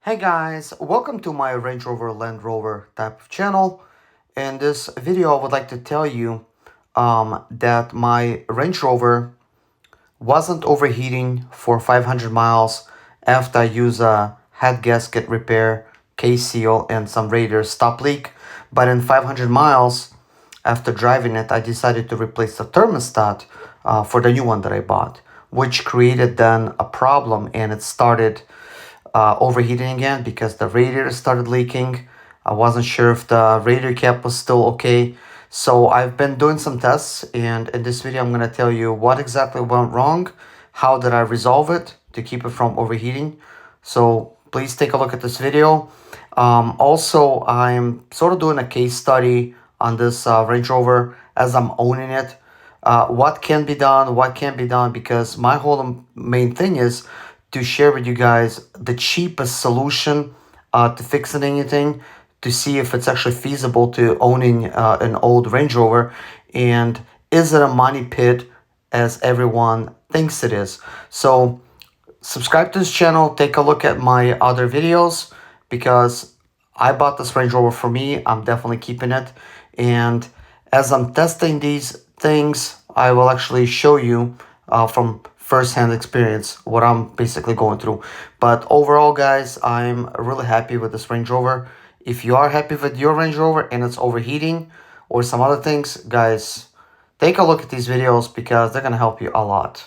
Hey guys, welcome to my Range Rover Land Rover type of channel. In this video, I would like to tell you that my Range Rover wasn't overheating for 500 miles after I use a head gasket repair, case seal, and some radiator stop leak. But in 500 miles after driving it, I decided to replace the thermostat for the new one that I bought, which created then a problem and it started overheating again because the radiator started leaking. I wasn't sure if the radiator cap was still okay. So I've been doing some tests, and in this video I'm going to tell you what exactly went wrong, how did I resolve it to keep it from overheating. So please take a look at this video. Also, I'm sort of doing a case study on this Range Rover as I'm owning it. What can be done, what can't be done, because my whole main thing is to share with you guys the cheapest solution to fixing anything, to see if it's actually feasible to owning an old Range Rover, and is it a money pit as everyone thinks it is. So subscribe to this channel, take a look at my other videos, because I bought this Range Rover for me. I'm definitely keeping it, and as I'm testing these things, I will actually show you from first-hand experience what I'm basically going through. But overall, guys, I'm really happy with this Range Rover. If you are happy with your Range Rover and it's overheating or some other things, guys, take a look at these videos because they're gonna help you a lot.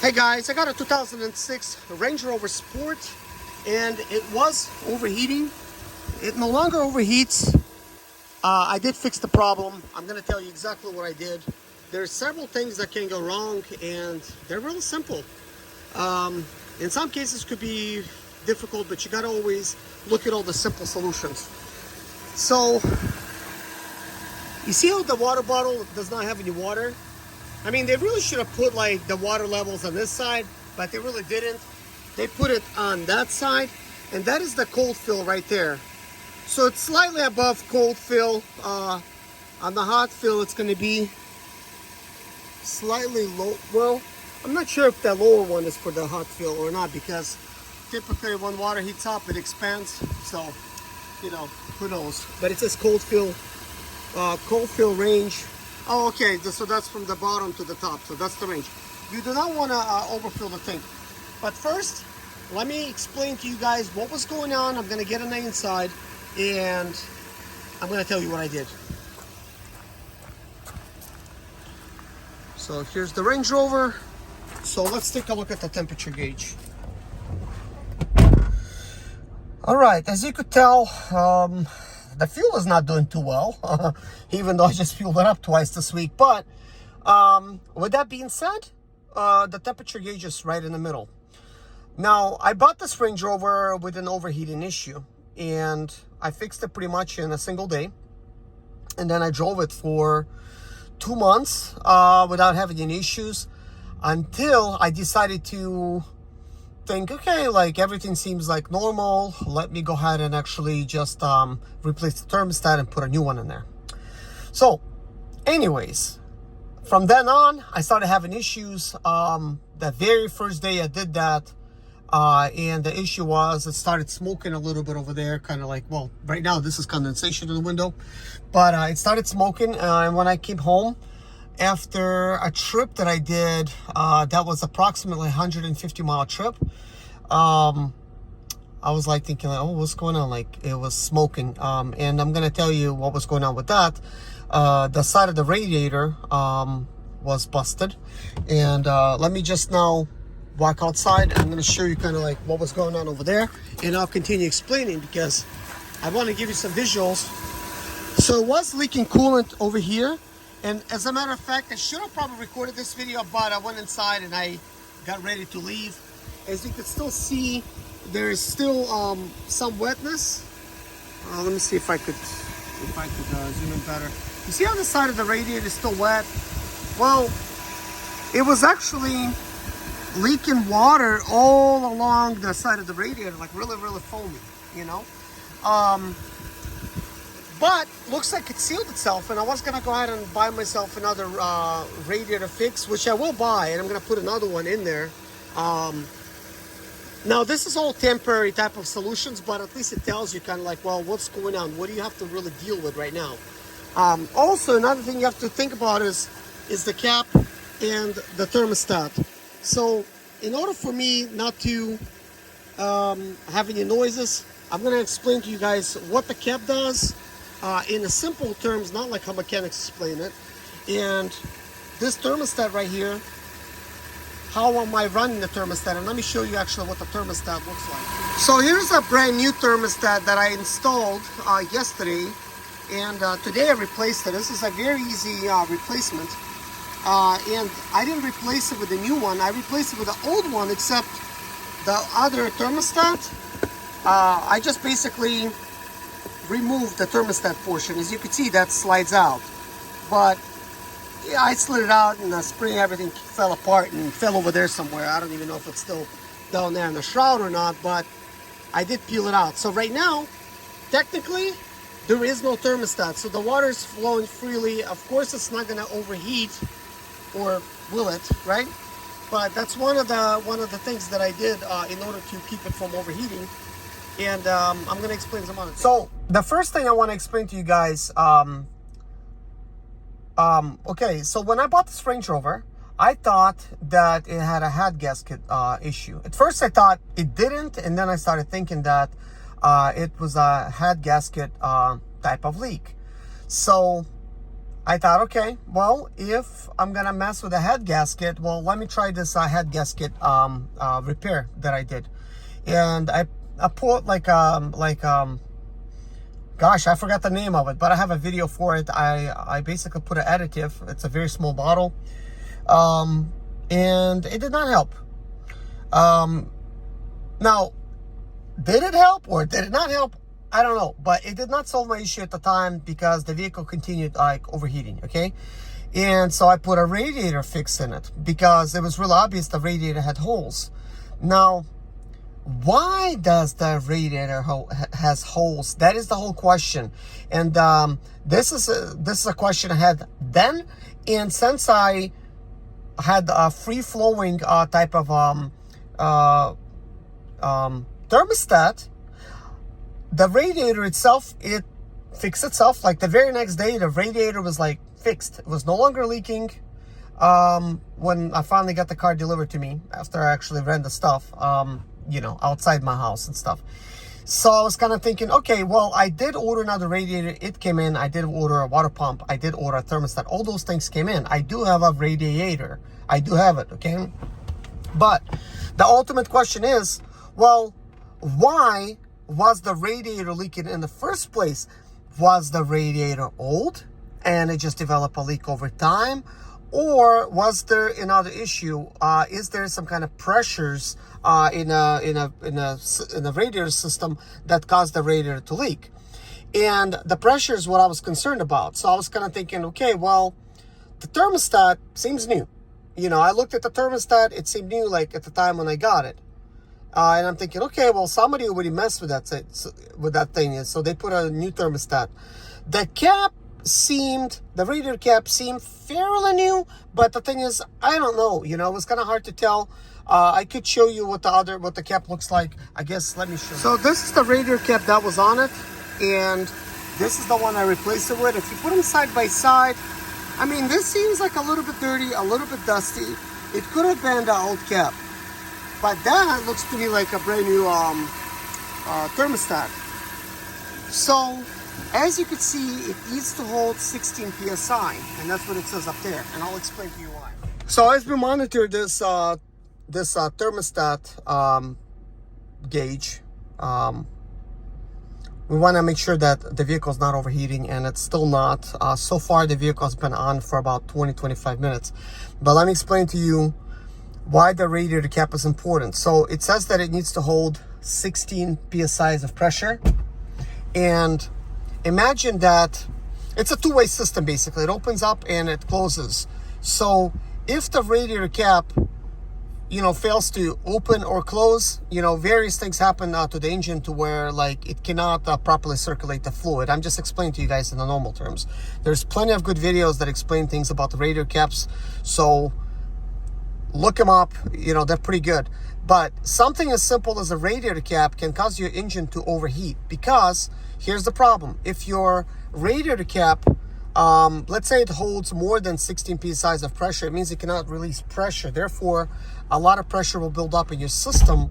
Hey guys, I got a 2006 Range Rover Sport and it was overheating. It no longer overheats. I did fix the problem. I'm going to tell you exactly what I did. There's several things that can go wrong and they're really simple. In some cases could be difficult, but you got to always look at all the simple solutions. So, you see how the water bottle does not have any water? I mean, they really should have put like the water levels on this side, but they really didn't. They put it on that side, and that is the cold fill right there. So it's slightly above cold fill. On the hot fill, it's going to be slightly low. Well, I'm not sure if that lower one is for the hot fill or not, because typically when water heats up, it expands. So, you know, who knows? But it says cold fill range. Oh, okay, so that's from the bottom to the top, so that's the range. You do not want to overfill the tank. But first, let me explain to you guys what was going on. I'm going to get on the inside, and I'm going to tell you what I did. So here's the Range Rover. So let's take a look at the temperature gauge. All right, as you could tell, the fuel is not doing too well, even though I just fueled it up twice this week. But with that being said, the temperature gauge is right in the middle. Now, I bought this Range Rover with an overheating issue, and I fixed it pretty much in a single day. And then I drove it for 2 months without having any issues, until I decided to think, okay, like everything seems like normal. Let me go ahead and actually just replace the thermostat and put a new one in there. So anyways, from then on, I started having issues. The very first day I did that, and the issue was it started smoking a little bit over there, kind of like, well, right now this is condensation in the window, but it started smoking. And when I came home after a trip that I did, that was approximately 150-mile trip, I was like thinking, like, oh, what's going on? Like, it was smoking. And I'm gonna tell you what was going on with that. The side of the radiator was busted, and let me just now walk outside. I'm going to show you kind of like what was going on over there, and I'll continue explaining because I want to give you some visuals. So it was leaking coolant over here, and as a matter of fact, I should have probably recorded this video, but I went inside and I got ready to leave. As you can still see, there is still some wetness. Let me see if I could zoom in better. You see on the side of the radiator is still wet. Well, it was actually leaking water all along the side of the radiator, like really foamy, you know. But looks like it sealed itself, and I was gonna go ahead and buy myself another radiator fix, which I will buy, and I'm gonna put another one in there. Now, this is all temporary type of solutions, but at least it tells you kind of like, well, what's going on? What do you have to really deal with right now? Also, another thing you have to think about is the cap and the thermostat. So, in order for me not to have any noises, I'm going to explain to you guys what the cap does in a simple terms, not like how mechanics explain it. And this thermostat right here, how am I running the thermostat? And let me show you actually what the thermostat looks like. So here's a brand new thermostat that I installed yesterday, and today I replaced it. This is a very easy replacement. And I didn't replace it with the new one. I replaced it with the old one, except the other thermostat. I just basically removed the thermostat portion. As you can see, that slides out. But yeah, I slid it out, and the spring, everything fell apart and fell over there somewhere. I don't even know if it's still down there in the shroud or not, but I did peel it out. So right now, technically, there is no thermostat. So the water is flowing freely. Of course, it's not going to overheat, or will it, right? But that's one of the things that I did in order to keep it from overheating. And I'm going to explain some other things. So the first thing I want to explain to you guys, okay, so when I bought this Range Rover, I thought that it had a head gasket issue. At first I thought it didn't, and then I started thinking that it was a head gasket type of leak. So I thought, okay, well, if I'm gonna mess with a head gasket, well, let me try this head gasket repair that I did. And I put gosh, I forgot the name of it, but I have a video for it. I basically put an additive. It's a very small bottle. And it did not help. Now, did it help or did it not help? I don't know, but it did not solve my issue at the time because the vehicle continued like overheating, okay? And so I put a radiator fix in it because it was real obvious the radiator had holes. Now, why does the radiator has holes? That is the whole question. And this is a question I had then. And since I had a free-flowing type of thermostat, the radiator itself, it fixed itself. Like the very next day, the radiator was like fixed. It was no longer leaking. When I finally got the car delivered to me after I actually ran the stuff, you know, outside my house and stuff. So I was kind of thinking, okay, well, I did order another radiator. It came in. I did order a water pump. I did order a thermostat. All those things came in. I do have a radiator. I do have it, okay? But the ultimate question is, well, why was the radiator leaking in the first place? Was the radiator old and it just developed a leak over time? Or was there another issue? Is there some kind of pressures in a radiator system that caused the radiator to leak? And the pressure is what I was concerned about. So I was kind of thinking, okay, well, the thermostat seems new. You know, I looked at the thermostat; it seemed new, like at the time when I got it. And I'm thinking, okay, well, somebody already messed with that thing, and so they put a new thermostat. The radiator cap seemed fairly new, but the thing is, I don't know, you know, it was kind of hard to tell. I could show you what the cap looks like. I guess, let me show you. So this is the radiator cap that was on it, and this is the one I replaced it with. If you put them side by side, I mean, this seems like a little bit dirty, a little bit dusty. It could have been the old cap, but that looks to me like a brand new thermostat. So, as you can see, it needs to hold 16 psi, and that's what it says up there, and I'll explain to you why. So as we monitor this thermostat gauge, we want to make sure that the vehicle is not overheating, and it's still not. So far, the vehicle has been on for about 20-25 minutes. But let me explain to you why the radiator cap is important. So it says that it needs to hold 16 psi of pressure, and imagine that it's a two-way system, basically. It opens up and it closes. So if the radiator cap, you know, fails to open or close, you know, various things happen to the engine to where, like, it cannot properly circulate the fluid. I'm just explaining to you guys in the normal terms. There's plenty of good videos that explain things about the radiator caps. So look them up. You know, they're pretty good. But something as simple as a radiator cap can cause your engine to overheat, because here's the problem. If your radiator cap, let's say it holds more than 16 psi of pressure, it means it cannot release pressure. Therefore, a lot of pressure will build up in your system,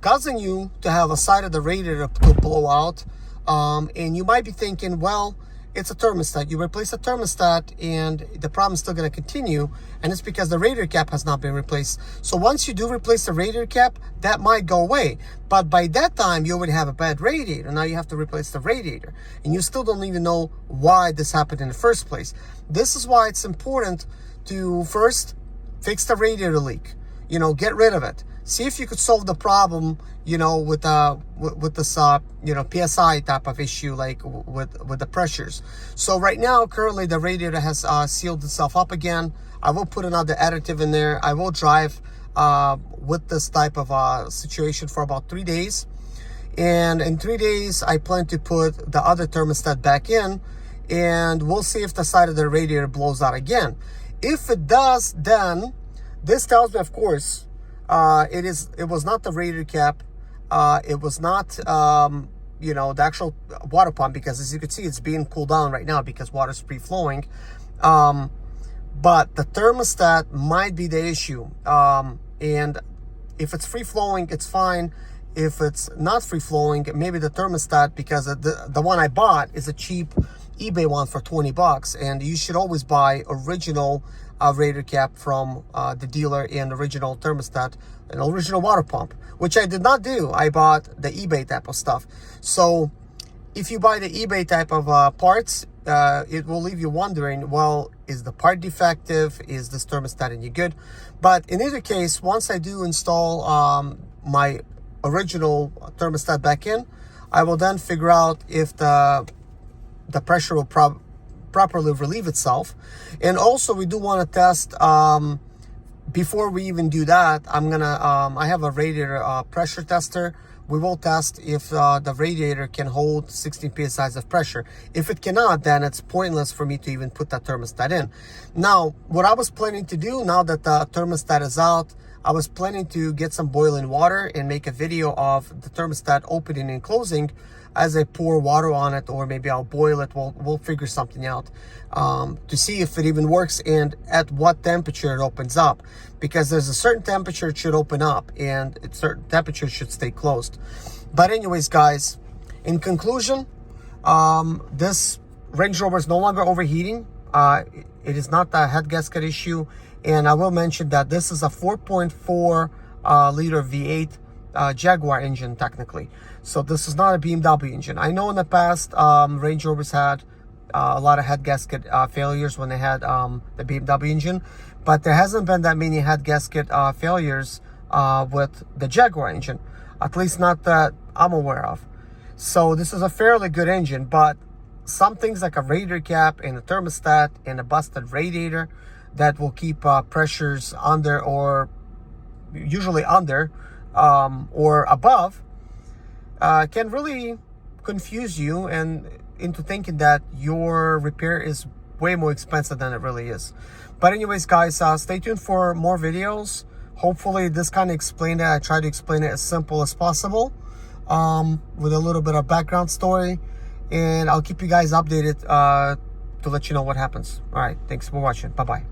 causing you to have a side of the radiator to blow out. And you might be thinking, well, it's a thermostat. You replace a thermostat and the problem is still going to continue, and it's because the radiator cap has not been replaced. So once you do replace the radiator cap, that might go away, but by that time you already have a bad radiator. Now you have to replace the radiator, and you still don't even know why this happened in the first place. This is why it's important to first fix the radiator leak. You know, get rid of it. See if you could solve the problem, you know, with this, you know, PSI type of issue, like with the pressures. So right now, currently, the radiator has sealed itself up again. I will put another additive in there. I will drive with this type of situation for about 3 days. And in 3 days, I plan to put the other thermostat back in, and we'll see if the side of the radiator blows out again. If it does, then this tells me, of course, it was not the radiator cap. It was not, you know, the actual water pump, because as you can see, it's being cooled down right now because water's free flowing. But the thermostat might be the issue. And if it's free flowing, it's fine. If it's not free flowing, maybe the thermostat, because the one I bought is a cheap eBay one for $20, and you should always buy original radiator cap from the dealer, and original thermostat, an original water pump, which I did not do. I bought the eBay type of stuff. So if you buy the eBay type of parts, it will leave you wondering, well, is the part defective? Is this thermostat any good? But in either case, once I do install my original thermostat back in, I will then figure out if the pressure will properly relieve itself. And also, we do want to test, before we even do that, I have a radiator pressure tester. We will test if the radiator can hold 16 psi of pressure. If it cannot, then it's pointless for me to even put that thermostat in. Now, what I was planning to do, now that the thermostat is out, I was planning to get some boiling water and make a video of the thermostat opening and closing as I pour water on it, or maybe I'll boil it. We'll figure something out to see if it even works and at what temperature it opens up, because there's a certain temperature it should open up and a certain temperature should stay closed. But anyways, guys, in conclusion, this Range Rover is no longer overheating. It is not a head gasket issue. And I will mention that this is a 4.4 liter V8 Jaguar engine, technically. So this is not a BMW engine. I know in the past, Range Rovers had a lot of head gasket failures when they had the BMW engine, but there hasn't been that many head gasket failures with the Jaguar engine, at least not that I'm aware of. So this is a fairly good engine, but some things like a radiator cap and a thermostat and a busted radiator that will keep pressures under, or usually under or above, can really confuse you and into thinking that your repair is way more expensive than it really is. But anyways, guys, stay tuned for more videos. Hopefully this kind of explained it. I try to explain it as simple as possible, with a little bit of background story, and I'll keep you guys updated to let you know what happens. All right, thanks for watching. Bye-bye.